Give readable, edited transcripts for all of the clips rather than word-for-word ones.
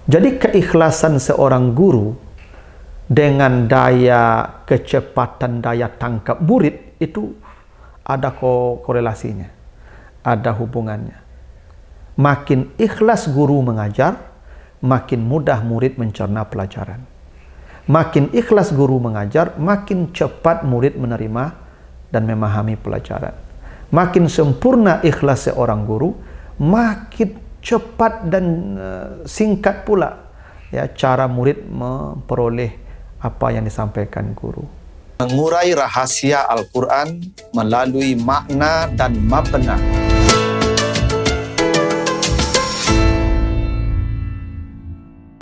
Jadi keikhlasan seorang guru dengan daya kecepatan, daya tangkap murid itu ada korelasinya, ada hubungannya. Makin ikhlas guru mengajar, makin mudah murid mencerna pelajaran. Makin ikhlas guru mengajar, makin cepat murid menerima dan memahami pelajaran. Makin sempurna ikhlas seorang guru, makin cepat dan singkat pula ya cara murid memperoleh apa yang disampaikan guru. Mengurai rahasia Al-Quran melalui makna dan mabna.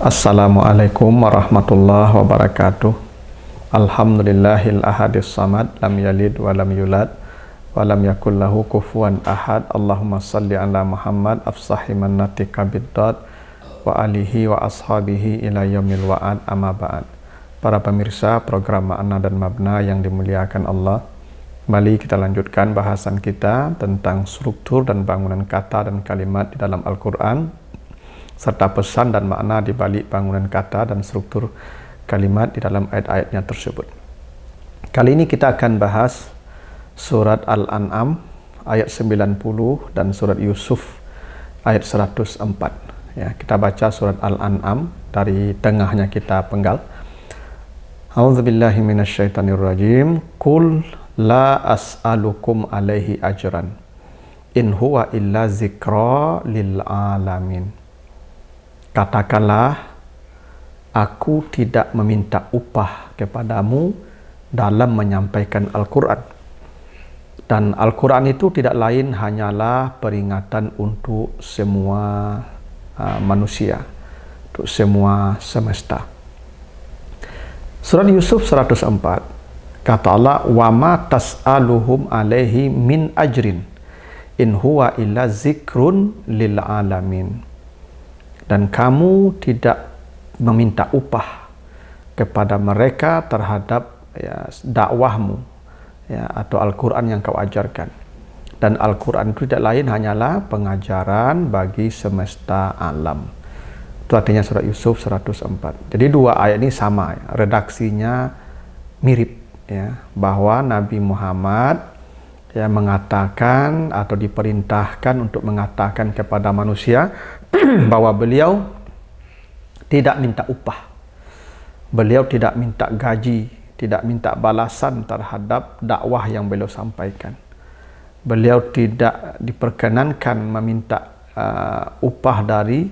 Assalamualaikum warahmatullahi wabarakatuh. Alhamdulillahil ahadis samad, lam yalid wa lam yulad wa lam yakul lahu kufuwan ahad. Allahumma salli ala Muhammad afsahi mannatika biddad wa alihi wa ashabihi ila yaumil wa'ad, amma ba'd. Para pemirsa program Makna dan Mabna yang dimuliakan Allah, kembali kita lanjutkan bahasan kita tentang struktur dan bangunan kata dan kalimat di dalam Al-Quran, serta pesan dan makna di balik bangunan kata dan struktur kalimat di dalam ayat-ayatnya tersebut. Kali ini kita akan bahas surat Al-An'am ayat 90 dan surat Yusuf ayat 104. Ya, kita baca surat Al-An'am dari tengahnya kita penggal. A'udzubillahi minasyaitonirrajim. Qul la as'alukum alaihi ajran in huwa illa zikra lil alamin. Katakanlah, aku tidak meminta upah kepadamu dalam menyampaikan Al-Quran. Dan Al-Quran itu tidak lain hanyalah peringatan untuk semua manusia, untuk semua semesta. Surat Yusuf 104, kata Allah, wa ma tas'aluhum alaihi min ajrin in huwa illa zikrun lil alamin. Dan kamu tidak meminta upah kepada mereka terhadap dakwahmu atau Al-Quran yang kau ajarkan. Dan Al-Quran itu tidak lain hanyalah pengajaran bagi semesta alam. Itu artinya surat Yusuf 104. Jadi dua ayat ini sama, redaksinya mirip, bahwa Nabi Muhammad mengatakan atau diperintahkan untuk mengatakan kepada manusia bahwa beliau tidak minta upah, beliau tidak minta gaji, tidak minta balasan terhadap dakwah yang beliau sampaikan. Beliau tidak diperkenankan meminta upah dari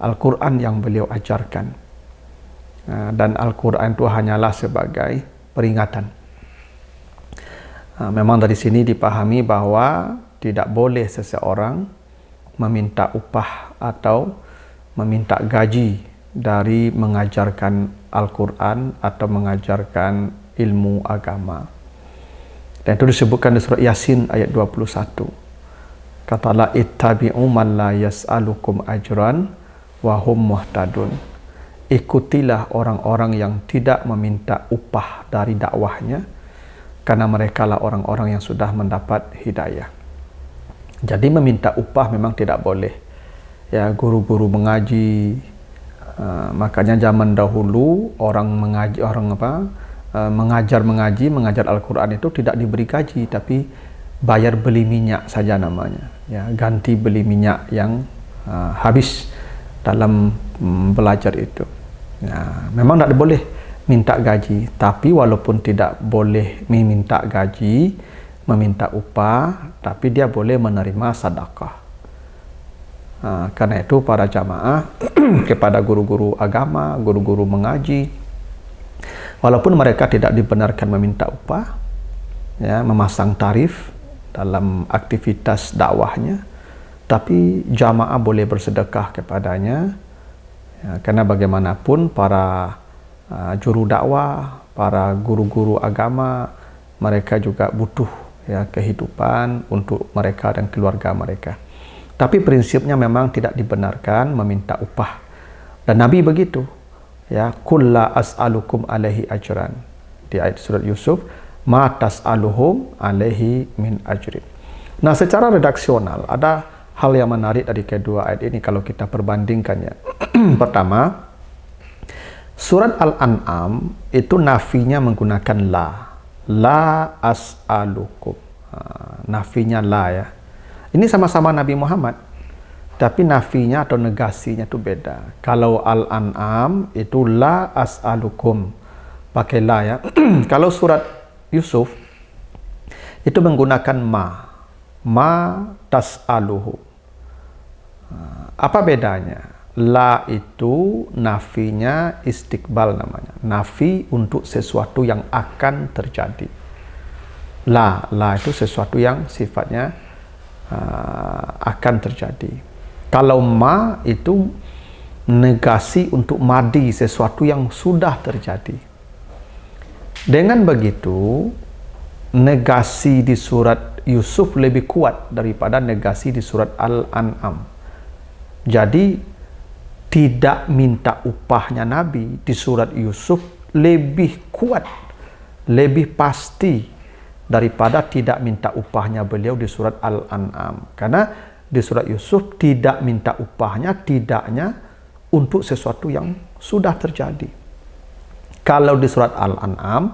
Al-Quran yang beliau ajarkan. Dan Al-Quran itu hanyalah sebagai peringatan. Memang dari sini dipahami bahwa tidak boleh seseorang meminta upah atau meminta gaji dari mengajarkan Al-Quran atau mengajarkan ilmu agama. Dan itu disebutkan di surat Yasin ayat 21. Kata Allah, ittabi'u man la yas'alukum ajran wa hum muhtadun. Ikutilah orang-orang yang tidak meminta upah dari dakwahnya, karena mereka lah orang-orang yang sudah mendapat hidayah. Jadi meminta upah memang tidak boleh. Ya, guru-guru mengaji, makanya zaman dahulu orang mengaji, mengajar Al-Quran itu tidak diberi gaji, tapi bayar beli minyak saja namanya. Ya, ganti beli minyak yang habis dalam belajar itu. Nah, memang tidak boleh minta gaji, tapi walaupun tidak boleh meminta gaji, meminta upah, tapi dia boleh menerima sedekah. Karena itu para jamaah kepada guru-guru agama, guru-guru mengaji, walaupun mereka tidak dibenarkan meminta upah, memasang tarif dalam aktivitas dakwahnya, tapi jamaah boleh bersedekah kepadanya, karena bagaimanapun para juru dakwah, para guru-guru agama, mereka juga butuh kehidupan untuk mereka dan keluarga mereka. Tapi prinsipnya memang tidak dibenarkan meminta upah. Dan Nabi begitu, qul la as'alukum alaihi ajran, di ayat surat Yusuf, ma tas'aluhum alaihi min ajrin. Nah, secara redaksional ada hal yang menarik dari kedua ayat ini kalau kita perbandingkannya. Pertama, surat Al-An'am itu nafinya menggunakan la. La as'alukum. Nafinya la ya. Ini sama-sama Nabi Muhammad, tapi nafinya atau negasinya itu beda. Kalau Al-An'am itu la as'alukum, pakai la ya. Kalau surat Yusuf itu menggunakan ma tas'aluhu. Apa bedanya? La itu nafinya istiqbal namanya, nafi untuk sesuatu yang akan terjadi. La itu sesuatu yang sifatnya akan terjadi. Kalau ma itu negasi untuk madi, sesuatu yang sudah terjadi. Dengan begitu, negasi di surat Yusuf lebih kuat daripada negasi di surat Al-An'am. Jadi tidak minta upahnya Nabi di surat Yusuf lebih kuat, lebih pasti daripada tidak minta upahnya beliau di surat Al-An'am. Karena di surat Yusuf tidak minta upahnya, tidaknya untuk sesuatu yang sudah terjadi. Kalau di surat Al-An'am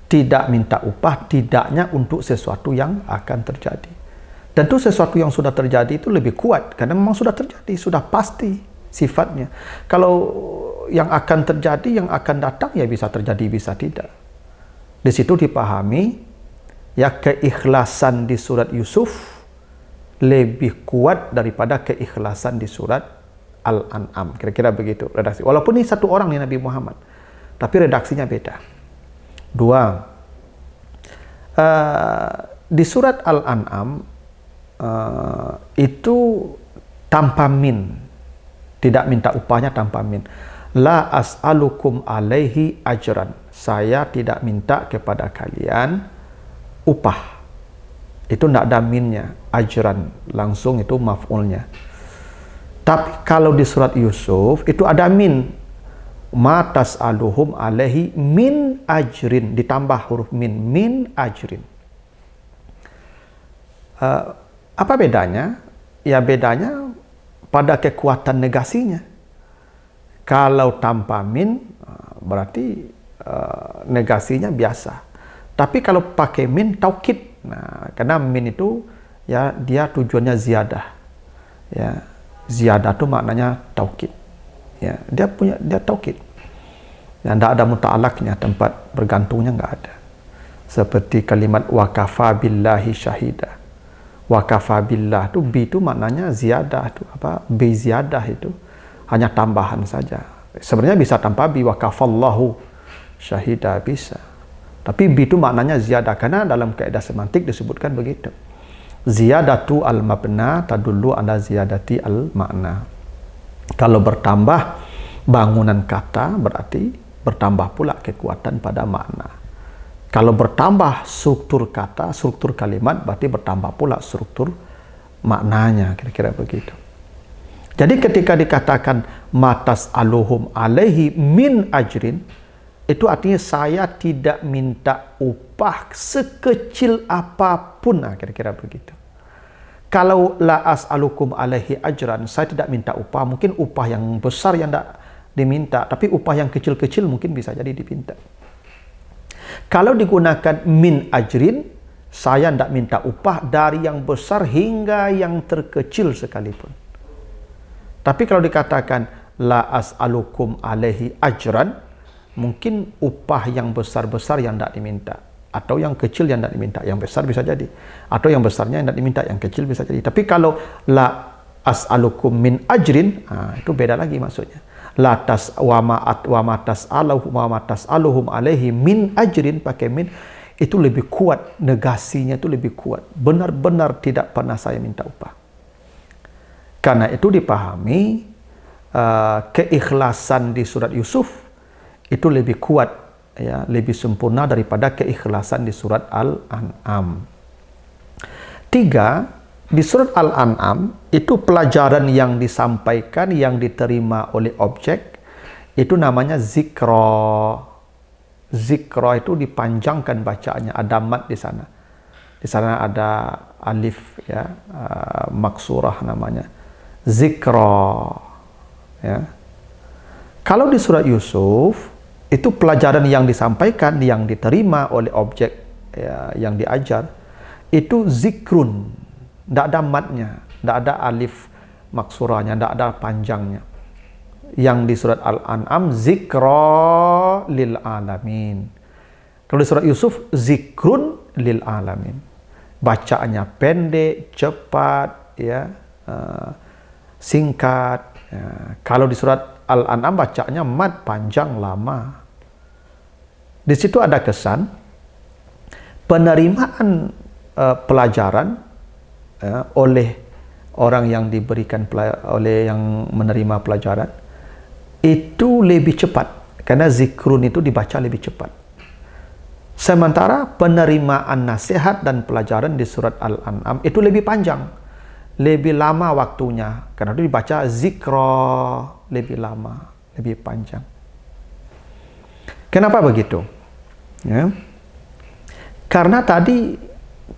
tidak minta upah, tidaknya untuk sesuatu yang akan terjadi. Tentu sesuatu yang sudah terjadi itu lebih kuat karena memang sudah terjadi, sudah pasti sifatnya. Kalau yang akan terjadi, yang akan datang, ya bisa terjadi, bisa tidak. Di situ dipahami ya keikhlasan di surat Yusuf lebih kuat daripada keikhlasan di surat Al-An'am. Kira-kira begitu redaksi. Walaupun ini satu orang nih Nabi Muhammad, tapi redaksinya beda. Dua, di surat Al-An'am itu tanpa min, tidak minta upahnya tanpa min. La as'alukum alaihi ajran. Saya tidak minta kepada kalian upah. Itu tidak ada minnya. Ajran. Langsung itu maf'ulnya. Tapi kalau di surat Yusuf, itu ada min. Ma tas'aluhum alaihi min ajrin. Ditambah huruf min. Min ajrin. Apa bedanya? Ya bedanya pada kekuatan negasinya. Kalau tanpa min berarti negasinya biasa. Tapi kalau pakai min taukid. Nah, karena min itu ya dia tujuannya ziyadah. Ya, ziyadah itu maknanya taukid. Ya, dia taukid. Ya, tidak ada muta'alaknya, tempat bergantungnya enggak ada. Seperti kalimat wa kafa billahi syahida. Wa kafa billah itu bi itu maknanya ziyadah itu apa? Bi ziyadah itu hanya tambahan saja. Sebenarnya bisa tanpa bi, wa kafallahu syahida bisa. Tapi bi itu maknanya ziyadah karena dalam kaidah semantik disebutkan begitu. Ziyadatu al-mabna tadullu ala ziyadati al-makna. Kalau bertambah bangunan kata berarti bertambah pula kekuatan pada makna. Kalau bertambah struktur kata, struktur kalimat, berarti bertambah pula struktur maknanya, kira-kira begitu. Jadi ketika dikatakan matas aluhum alaihi min ajrin, itu artinya saya tidak minta upah sekecil apapun, nah, kira-kira begitu. Kalau la as'alukum alaihi ajran, saya tidak minta upah, mungkin upah yang besar yang tidak diminta, tapi upah yang kecil-kecil mungkin bisa jadi diminta. Kalau digunakan min ajrin, saya tidak minta upah dari yang besar hingga yang terkecil sekalipun. Tapi kalau dikatakan la as'alukum alaihi ajran, mungkin upah yang besar-besar yang tidak diminta, atau yang kecil yang tidak diminta. Yang besar bisa jadi, atau yang besarnya yang tidak diminta, yang kecil bisa jadi. Tapi kalau la as'alukum min ajrin, itu beda lagi maksudnya. Latas wa matas aluhum alaihi min ajrin, pakai min, itu lebih kuat, negasinya itu lebih kuat. Benar-benar tidak pernah saya minta upah. Karena itu dipahami keikhlasan di surat Yusuf itu lebih kuat, ya, lebih sempurna daripada keikhlasan di surat Al-An'am. 3. Di surat Al-An'am itu pelajaran yang disampaikan, yang diterima oleh objek, itu namanya zikra. Zikra itu dipanjangkan bacaannya, ada mat di sana. Di sana ada alif ya, maksurah namanya. Zikra. Ya. Kalau di surat Yusuf itu pelajaran yang disampaikan, yang diterima oleh objek ya, yang diajar itu zikrun, tidak ada matnya, tidak ada alif maksurahnya, tidak ada panjangnya. Yang di surat Al-An'am zikra lil alamin. Kalau di surat Yusuf zikrun lil alamin. Bacaannya pendek, cepat, ya, singkat. Ya. Kalau di surat Al-An'am bacaannya mad, panjang, lama. Di situ ada kesan penerimaan pelajaran oleh orang yang diberikan oleh yang menerima pelajaran itu lebih cepat karena zikrun itu dibaca lebih cepat. Sementara penerimaan nasihat dan pelajaran di surat Al-An'am itu lebih panjang, lebih lama waktunya karena itu dibaca zikra lebih lama, lebih panjang. Kenapa begitu? Ya. Karena tadi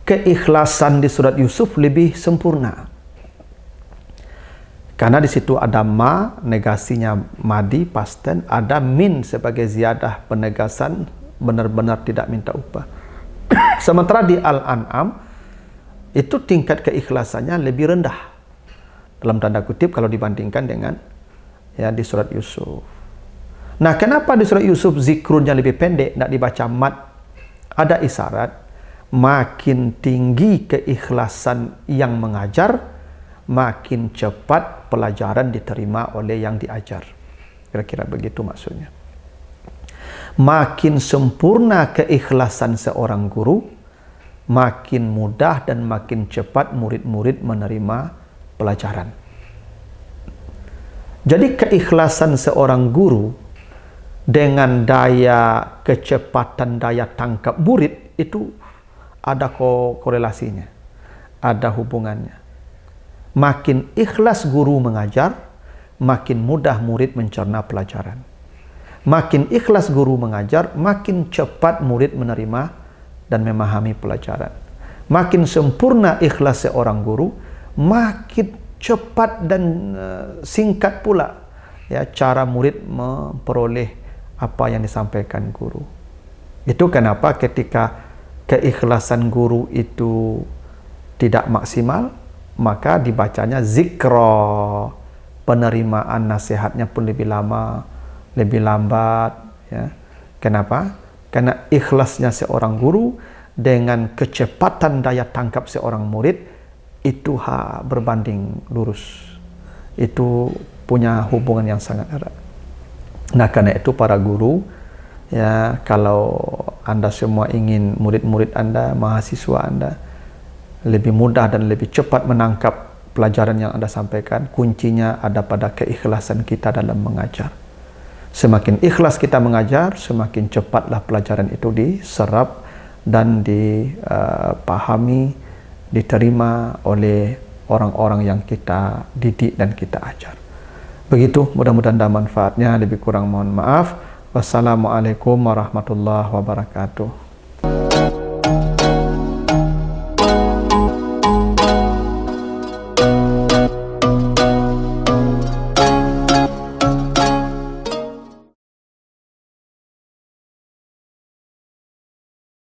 keikhlasan di surat Yusuf lebih sempurna. Karena di situ ada ma, negasinya madi, past tense, ada min sebagai ziyadah penegasan, benar-benar tidak minta upah. Sementara di Al-An'am itu tingkat keikhlasannya lebih rendah. Dalam tanda kutip kalau dibandingkan dengan ya di surat Yusuf. Nah, kenapa di surat Yusuf zikrunnya lebih pendek, tidak dibaca mat? Ada isyarat makin tinggi keikhlasan yang mengajar, makin cepat pelajaran diterima oleh yang diajar. Kira-kira begitu maksudnya. Makin sempurna keikhlasan seorang guru, makin mudah dan makin cepat murid-murid menerima pelajaran. Jadi keikhlasan seorang guru dengan daya kecepatan, daya tangkap murid itu ada korelasinya, ada hubungannya. Makin ikhlas guru mengajar, makin mudah murid mencerna pelajaran. Makin ikhlas guru mengajar, makin cepat murid menerima dan memahami pelajaran. Makin sempurna ikhlas seorang guru, makin cepat dan singkat pula ya cara murid memperoleh apa yang disampaikan guru. Itu kenapa ketika keikhlasan guru itu tidak maksimal, maka dibacanya zikra, penerimaan nasihatnya pun lebih lama, lebih lambat ya. Kenapa? Karena ikhlasnya seorang guru dengan kecepatan daya tangkap seorang murid itu berbanding lurus. Itu punya hubungan yang sangat erat. Nah, karena itu para guru ya, kalau Anda semua ingin murid-murid Anda, mahasiswa Anda lebih mudah dan lebih cepat menangkap pelajaran yang Anda sampaikan, kuncinya ada pada keikhlasan kita dalam mengajar. Semakin ikhlas kita mengajar, semakin cepatlah pelajaran itu diserap dan dipahami, diterima oleh orang-orang yang kita didik dan kita ajar. Begitu, mudah-mudahan ada manfaatnya. Lebih kurang mohon maaf. Wassalamualaikum warahmatullahi wabarakatuh.